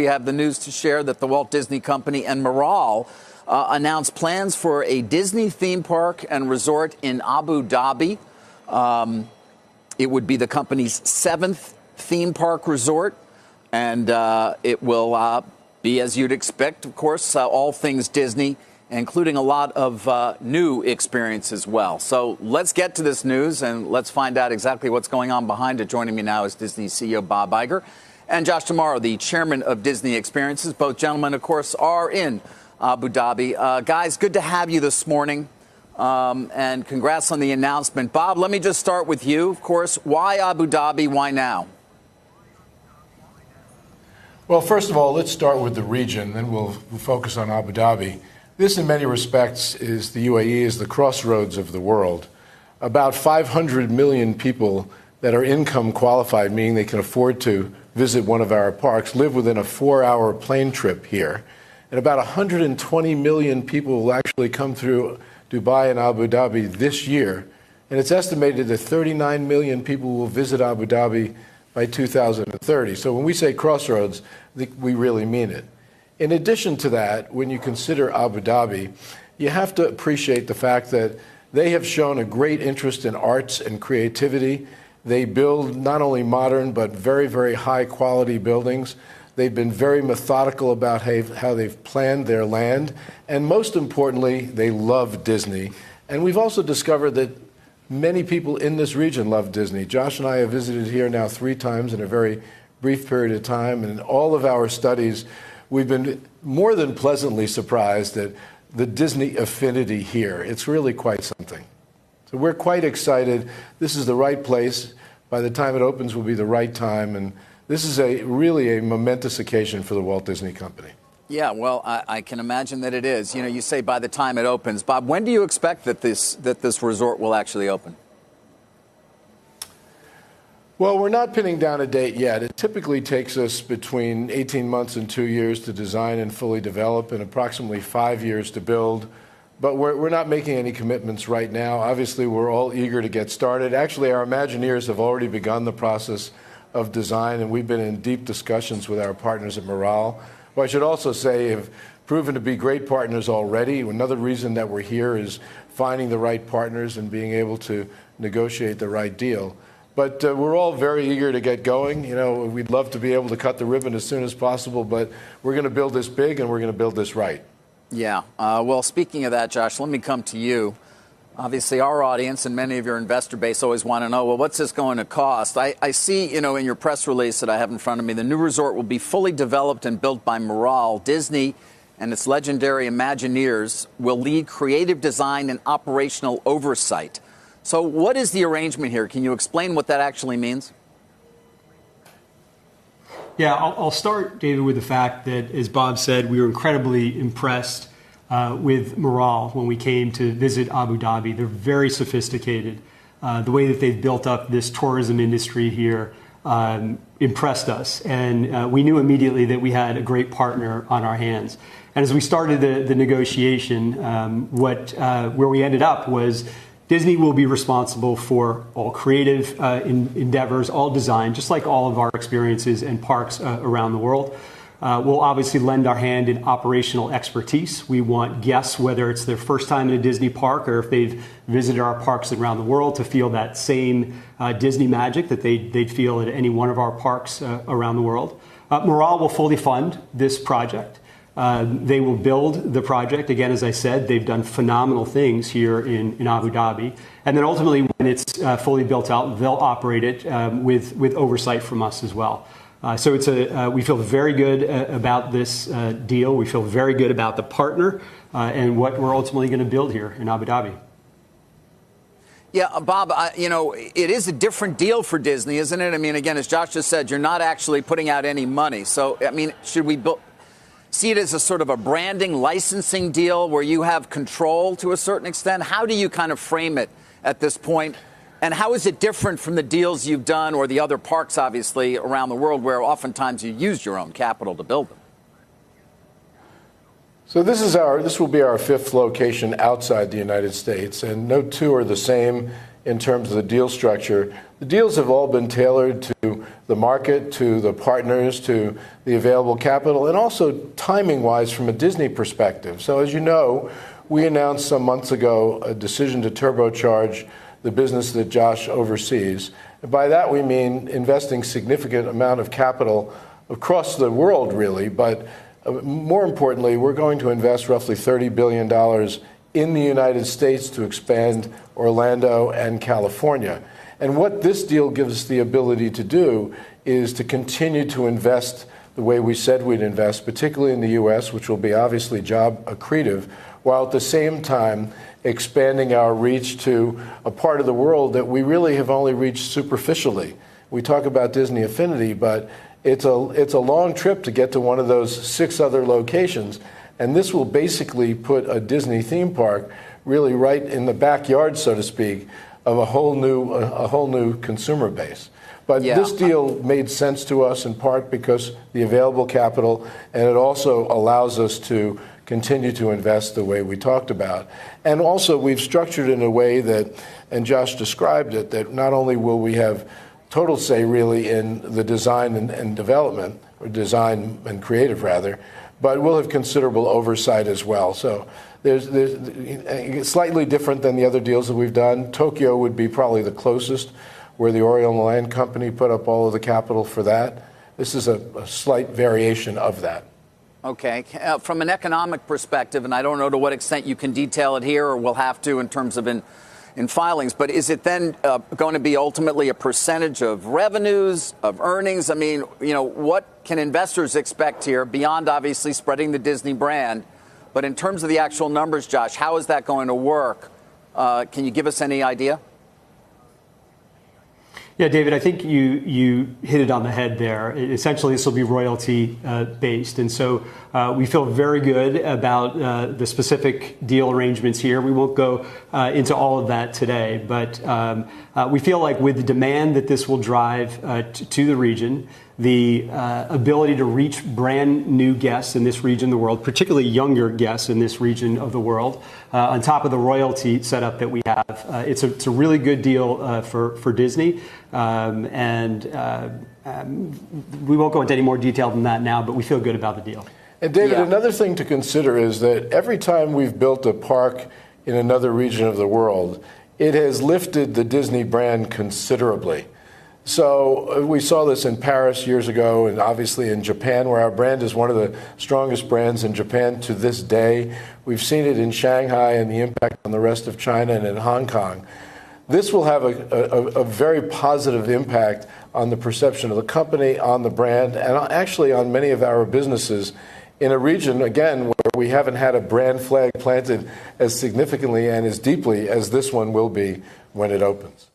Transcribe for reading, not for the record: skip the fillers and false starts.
We have the news to share that the Walt Disney Company and Miral announced plans for a Disney theme park and resort in Abu Dhabi. It would be the company's 7th theme park resort, and it will be, as you'd expect, of course, all things Disney, including a lot of new experience as well. So let's get to this news and let's find out exactly what's going on behind it. Joining me now is Disney CEO Bob Iger and Josh D'Amaro, the chairman of Disney Experiences. Both gentlemen, of course, are in Abu Dhabi. Guys, good to have you this morning, and congrats on the announcement. Bob, let me just start with you. Of course, why Abu Dhabi? Why now? Well, first of all, let's start with the region, then we'll focus on Abu Dhabi. This, in many respects, is the UAE is the crossroads of the world. About 500 million people that are income qualified, meaning they can afford to visit one of our parks, live within a 4-hour plane trip here. And about 120 million people will actually come through Dubai and Abu Dhabi this year. And it's estimated that 39 million people will visit Abu Dhabi by 2030. So when we say crossroads, we really mean it. In addition to that, when you consider Abu Dhabi, you have to appreciate the fact that they have shown a great interest in arts and creativity. They build not only modern, but very, very high quality buildings. They've been very methodical about how they've planned their land. And most importantly, they love Disney. And we've also discovered that many people in this region love Disney. Josh and I have visited here now 3 times in a very brief period of time. And in all of our studies, we've been more than pleasantly surprised at the Disney affinity here. It's really quite something. So we're quite excited. This is the right place. By the time it opens will be the right time. And this is really a momentous occasion for the Walt Disney Company. Yeah, well, I can imagine that it is. You know, you say by the time it opens. Bob, when do you expect that this resort will actually open? Well, we're not pinning down a date yet. It typically takes us between 18 months and 2 years to design and fully develop, and approximately 5 years to build. But we're not making any commitments right now. Obviously, we're all eager to get started. Actually, our Imagineers have already begun the process of design, and we've been in deep discussions with our partners at Miral, who I should also say have proven to be great partners already. Another reason that we're here is finding the right partners and being able to negotiate the right deal. But we're all very eager to get going. You know, we'd love to be able to cut the ribbon as soon as possible, but we're going to build this big and we're going to build this right. Yeah. Well, speaking of that, Josh, let me come to you. Obviously, our audience and many of your investor base always want to know, well, what's this going to cost? I see, you know, in your press release that I have in front of me, the new resort will be fully developed and built by Miral. Disney and its legendary Imagineers will lead creative design and operational oversight. So what is the arrangement here? Can you explain what that actually means? Yeah, I'll start, David, with the fact that, as Bob said, we were incredibly impressed with Miral when we came to visit Abu Dhabi. They're very sophisticated. The way that they've built up this tourism industry here impressed us. And we knew immediately that we had a great partner on our hands. And as we started the negotiation, where we ended up was Disney will be responsible for all creative endeavors, all design, just like all of our experiences and parks around the world. We'll obviously lend our hand in operational expertise. We want guests, whether it's their first time in a Disney park or if they've visited our parks around the world, to feel that same Disney magic that they'd feel at any one of our parks around the world. Miral will fully fund this project. They will build the project. Again, as I said, they've done phenomenal things here in Abu Dhabi. And then ultimately, when it's fully built out, they'll operate it with oversight from us as well. So we feel very good about this deal. We feel very good about the partner and what we're ultimately going to build here in Abu Dhabi. Yeah, Bob, you know, it is a different deal for Disney, isn't it? I mean, again, as Josh just said, you're not actually putting out any money. So, I mean, should we see it as a sort of a branding licensing deal where you have control to a certain extent? How do you kind of frame it at this point? And how is it different from the deals you've done or the other parks, obviously, around the world where oftentimes you used your own capital to build them? So this will be our 5th location outside the United States, and no two are the same in terms of the deal structure. The deals have all been tailored to the market, to the partners, to the available capital, and also timing-wise from a Disney perspective. So as you know, we announced some months ago a decision to turbocharge the business that Josh oversees. And by that we mean investing significant amount of capital across the world, really, but more importantly, we're going to invest roughly $30 billion in the United States to expand Orlando and California. And what this deal gives us the ability to do is to continue to invest the way we said we'd invest, particularly in the U.S., which will be obviously job accretive, while at the same time expanding our reach to a part of the world that we really have only reached superficially. We talk about Disney Affinity, but it's a long trip to get to one of those 6 other locations. And this will basically put a Disney theme park really right in the backyard, so to speak, of a whole new consumer base. But this deal made sense to us in part because the available capital, and it also allows us to continue to invest the way we talked about. And also we've structured in a way that, and Josh described it, that not only will we have total say really in the design and development, or design and creative rather, but we'll have considerable oversight as well. So it's slightly different than the other deals that we've done. Tokyo would be probably the closest, where the Oriole Land Company put up all of the capital for that. This is a slight variation of that. Okay. From an economic perspective, and I don't know to what extent you can detail it here or we'll have to in terms of in filings, but is it then going to be ultimately a percentage of revenues, of earnings? I mean, what can investors expect here beyond obviously spreading the Disney brand? But in terms of the actual numbers, Josh, how is that going to work? Can you give us any idea? Yeah, David, I think you hit it on the head there. Essentially, this will be royalty based. And so we feel very good about the specific deal arrangements here. We won't go into all of that today, but we feel like with the demand that this will drive to the region, the ability to reach brand new guests in this region of the world, particularly younger guests in this region of the world, on top of the royalty setup that we have. It's a really good deal for Disney. And we won't go into any more detail than that now, but we feel good about the deal. And David, another thing to consider is that every time we've built a park in another region of the world, it has lifted the Disney brand considerably. So we saw this in Paris years ago, and obviously in Japan, where our brand is one of the strongest brands in Japan to this day. We've seen it in Shanghai and the impact on the rest of China and in Hong Kong. This will have a very positive impact on the perception of the company, on the brand, and actually on many of our businesses in a region, again, where we haven't had a brand flag planted as significantly and as deeply as this one will be when it opens.